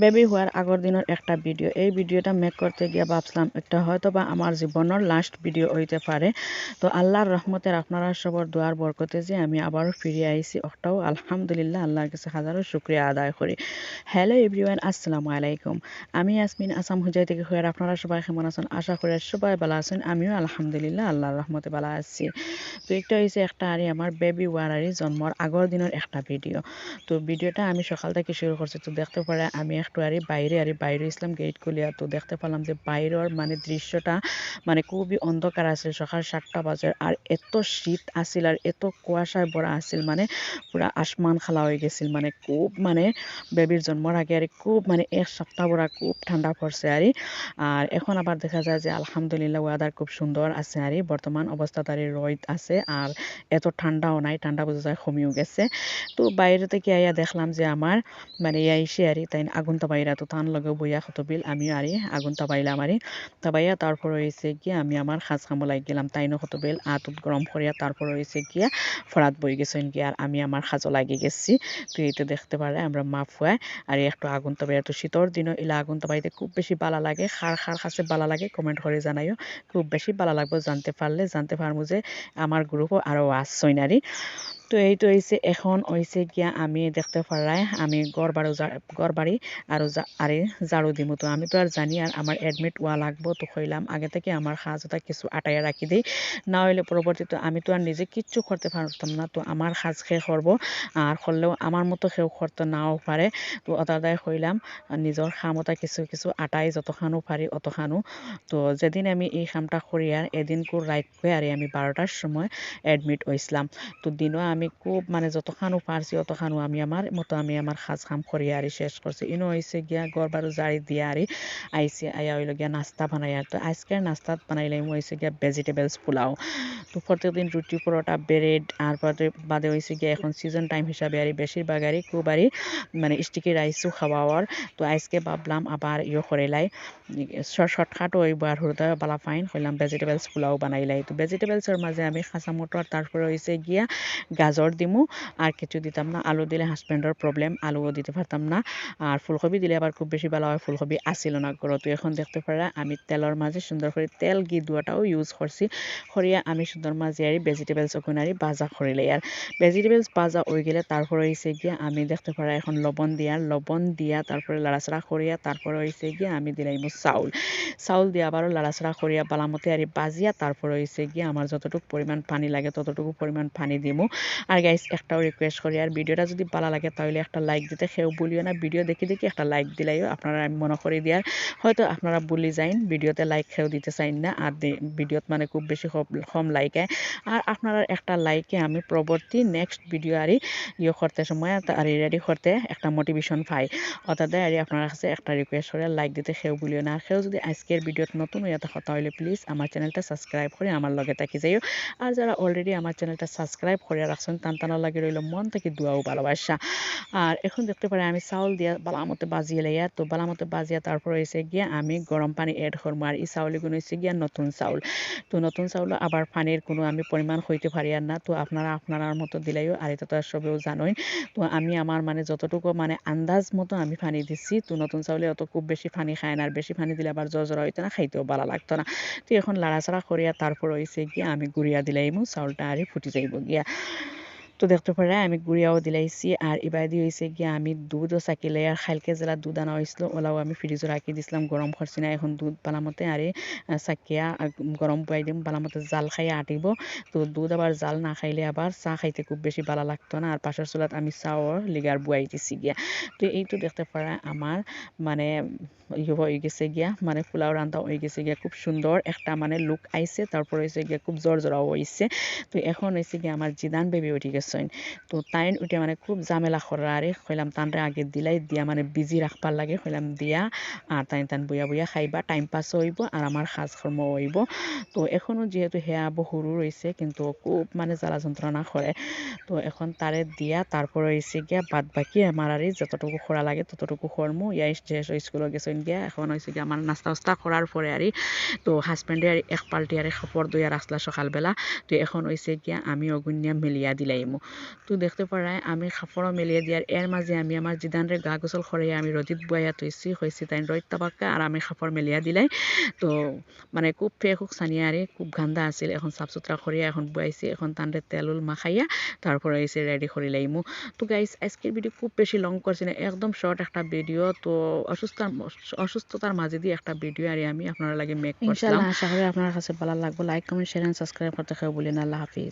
Baby হওয়ার আগর দিনের একটা ভিডিও। এই ভিডিওটা মেক করতে গিয়ে ভাবছিলাম এটা হয়তো বা আমার জীবনের লাস্ট ভিডিও হইতে পারে। তো আল্লাহর রহমতের আপনারা সবার দোয়ার বরকতে যে আমি আবারও ফিরে আইছি, ওটাও আলহামদুলিল্লাহ আল্লাহর কাছে হাজারো শুকরিয়া আদায় করি। হ্যালো এভরিওয়ান, আসসালামু আলাইকুম। আমি ইয়াসমিন আসাম হুজাই থেকে হয়ে আপনারা সবাই কেমন আছেন? আশা করি সবাই ভালো আছেন। আমিও আলহামদুলিল্লাহ আল্লাহর রহমতে ভালো আছি। তো একটা হয়েছে একটা আরে আমার বেবি ওয়ারারি জন্মর আগর দিনের একটা ভিডিও। তো ভিডিওটা আমি সকাল থেকে শুরু করছি। তো দেখতে পারে আমি একটু বাইরে ইসলাম গেট খুলিয়া তো দেখতে পেলাম যে বাইরের মানে দৃশ্যটা মানে খুবই অন্ধকার আছে। সকাল 7টা বাজে আর এত শীত আসিল আর এত কুয়াশায় ভরা আসিল, মানে পুরা আসমান খালা হয়ে গেছিল। মানে খুব মানে বেবির জন্মর আগে আর খুব মানে এক সপ্তাহ ভরা খুব ঠান্ডা পড়ছে আর এখন আবার দেখা যায় যে আলহামদুলিল্লাহ ওয়েদার খুব সুন্দর আছে বর্তমান অবস্থাতে রোদ আছে আর এত ঠান্ডাও নাই, ঠান্ডা বোঝা যায় কমিও গেছে। তো বাইরে থেকে আইয়া দেখলাম যে আমার মানে আইসে তাই আগুন তাবাইরা তো তান লগে বইয়া বিল আমিও আগুন তাবাইলাম তাবাইয়া তারপর হয়েছে গিয়া আমি আমার খাজ খামো লাগ গেলাম তাইনো বিল আতুত গরম করিয়া তারপর হয়েছে গিয়া ফরাত বই গেছেন গিয়া আর আমি আমার খাজও লাগিয়ে গেছি। তো এইটা দেখতে পারে আমরা মা ফুয়ায় আর একটু আগুন তাবাইয়া। তো শীতর দিনও ইলা আগুন তাবাইতে খুব বেশি ভালো লাগে। খার কাছে ভালো লাগে কমেন্ট করে জানাইও। খুব বেশি ভালো লাগবে জানতে পারবো যে আমার গ্রুপও আরও আসছই নারী। তো এই তো হইছে এখন হইছে গিয়া আমি দেখতে পারাই আমি ঘর বাড়ি আরে ঝাড়ু দিমু। তো আমি তো আর জানি আর আমার অ্যাডমিট ওয়া লাগবো, তো কইলাম আগে থেকে আমার কাজটা কিছু আটাইয়া রাখি দেই, না হইলে পরবর্তীতে আমি তো আর নিজে কিচ্ছু করতে পারতাম না। তো আমার কাজ খেয়ে করবো আর করলেও আমার মতো কেউ করতে নাও পারে। তো অতাদায় কইলাম নিজের খামতা কিছু কিছু আটাই যতখানো পারি অতখানো। তো যেদিন আমি এই কামটা করি আর এদিন কো রাইট করে আর আমি 12টার সময় অ্যাডমিট হইছিলাম। তো দিনও আমি খুব মানে যতখানো পারছি অতখানো আমি আমার মতো আমি আমার কাজ কাম করি আর শেষ করছি। ইনো হয়েছে গিয়া ঘর বারো জারি দিয়ে আইসি আইয়া হইল গিয়া নাস্তা বানাই। আর তো আজকের নাস্তাত বানাইলাম হয়েছে গিয়া ভেজিটেবলস পোলাও। তো প্রত্যেকদিন রুটি পরোটা ব্রেড আর বাদে হয়েছে গিয়া এখন সিজন টাইম হিসাবে বেশিরভাগ খুব মানে স্টিকি রাইসও খাওয়ার। তো আজকে ভাবলাম আবার করেলাই শর্টকাটও ওই বার হরদা বালা ফাইন হইলাম ভেজিটেবলস পোলাও বানাইলাই। তো ভেজিটেবলসের মাঝে আমি কাঁচা মটর তারপরে হয়েছে গিয়া গাজর দিমু আর কিছু দিতাম না। আলু দিলে হাজব্যান্ডের প্রবলেম, আলুও দিতে পারতাম না। আর ফুলকপি দিলে আবার খুব বেশি ভালো হয়, ফুলকপি আসিল না ঘরে। তো এখন দেখতে পারা আমি তেলের মাঝে সুন্দর করে তেল ঘি দুটাও ইউজ করছি করিয়া আমি সুন্দর মাঝে ভেজিটেবলস ওখানে ভাজা করিলে আর ভেজিটেবলস ভাজা হয়ে গেলে তারপরে হয়েছে গিয়া আমি দেখতে পারা এখন লবণ দিয়া তারপরে লাড়াচাড়া করিয়া তারপরে হয়েছে গিয়া আমি দিলাম চাউল দিয়ে আবারও লাড়াচাড়া করিয়া বালামতে বাজিয়া তারপরে হয়েছে গিয়া আমার যতটুকু পরিমাণ পানি লাগে ততটুকু পরিমাণ পানি দিমু। আর গাইস একটাও রিকোয়েস্ট করি আর ভিডিওটা যদি ভালো লাগে তাহলে একটা লাইক দিতে সেও বলিও না। ভিডিও দেখি একটা লাইক দিলাইও আপনারা আমি মনে করি দিয়ার হয়তো আপনারা বলি যাইন ভিডিওতে লাইক সেও দিতে চাইন না আর ভিডিওত মানে খুব বেশি কম লাইক আর আপনারা একটা লাইকে আমি পরবর্তী নেক্সট ভিডিও করতে সময় আর রেডি করতে একটা মোটিভেশন পাই। অর্থাৎ আপনার কাছে একটা রিকোয়েস্ট করে লাইক দিতে সেও বলিও না। সেও যদি আজকের ভিডিওত নতুন হয়ে থাকো তাহলে প্লিজ আমার চ্যানেলটা সাবস্ক্রাইব করে আমার লগে থাকি যাইও। আর যারা অলরেডি আমার চ্যানেলটা সাবস্ক্রাইব করে রাখছেন টানা লাগে রইল মন থেকে দোয়াও ভালোবাসা। আর এখন দেখতে পারে আমি চাউল দিয়া বালামতে বাজিয়ে লাইয়া। তো বালামতে বাজিয়া তারপর হয়েছে গিয়া আমি গরম পানি এড করবো আর এই চাউলগুলো হয়েছে গিয়া নতুন চাউল। তো নতুন চাউল আবার পানির কোনো আমি পরিমাণ হইতে পারি আর না। তো আপনার মতো দিলাইও আর এটা তো আর সবেও জানোই। তো আমি আমার মানে যতটুকু মানে আন্দাজ মতো আমি পানি দিচ্ছি। তো নতুন চাউলে অত খুব বেশি পানি খায় না আর বেশি পানি দিলে আবার জ্বর হইতো না, খাইতেও ভালো লাগতো না। তো এখন লাড়াচাড়া করিয়া তারপর হয়েছে গিয়া আমি গুড়িয়া দিলাইমু চাউলটা ফুটি যাইব গিয়া। তো দেখতে পারে আমি গুড়িয়াও দিলাইছি আর এবার দিয়ে হয়েছে গিয়া আমি দুধও চাকিলে আর খালকে জেলা দুধ আনা হয়েছিল ওলাও আমি ফ্রিজে রাখি দিছিলাম গরম করছি না। এখন দুধ বালামতে চাকিয়া গরম পাই দিম বালামতে জাল খাইয়া আটিব। তো দুধ আবার জাল না খাইলে আবার চা খাইতে খুব বেশি ভালো লাগতো না আর পাশের চুলাত আমি চাওয়ার লিগার বুয়াই দিছি গিয়া। তো এইটো দেখতে পারা আমার মানে হয়ে গেছে গিয়া মানে পোলাও রান্না হয়ে গেছে গিয়া খুব সুন্দর একটা মানে লুক আইছে। তারপর হয়েছে গিয়া খুব জোরাও হয়েছে। তো এখন হয়েছে গিয়া আমার জিদান বেবি উঠে গেছেন। তো তাইন উঠে মানে খুব ঝামেলা করা কইলাম তানরে আগে দিলাই দিয়া মানে বিজি রাখবার লাগে কইলাম দিয়া আর তান বইয়া খাইবা টাইম পাস হইব আর আমার কাজ কর্ম হইব। তো এখনো যেহেতু হেয়া সরু রয়েছে কিন্তু খুব মানে জ্বালা যন্ত্রণা করে। তো এখন তারে দিয়া তারপর হয়েছে গিয়া বাদ বাকি আমার যতটুকু খোরা লাগে ততটুকু খরমু যেহেতু স্কুলে গেছেন গিয়া। এখন হয়েছে গিয়া আমার নাস্তা উস্তা করার পরে তো হাজব্যান্ডে এক পাল্টি কাপড় ধুইয়া রাখলা সকালবেলা। তো এখন হয়েছে গিয়া আমি অগুনিয়া মেলিয়া দিলাইমু। লাইমু তো দেখতে পারায় আমি কাপড়ও মেলিয়ে দিয়ার এর মাঝে আমি আমার জিদানরে গা গোসল করে আমি রোদিত বইয়া তৈছি হয়েছি তাই রোদ তাবাক্কা আর আমি কাপড় মেলিয়া দিলাই তো মানে খুব খুব সানিয়া আরে খুব গান্দা আছিল এখন সাফ সুতরা করিয়া এখন বয়াইছি এখন তানরে তেলুল মাখাইয়া তারপরে এসে রেডি করে লাইমু তো গাইস আজকের ভিডিও খুব বেশি লং করছি না একদম শর্ট একটা ভিডিও তো অসুস্থতার মাঝে দিয়ে একটা ভিডিও আর আমি আপনারা লাগে মেক করছিলাম ইনশাআল্লাহ আশা করি আপনার কাছে ভালো লাগবে like comment share and subscribe করতে কেউ ভুলেন না আল্লাহ হাফিজ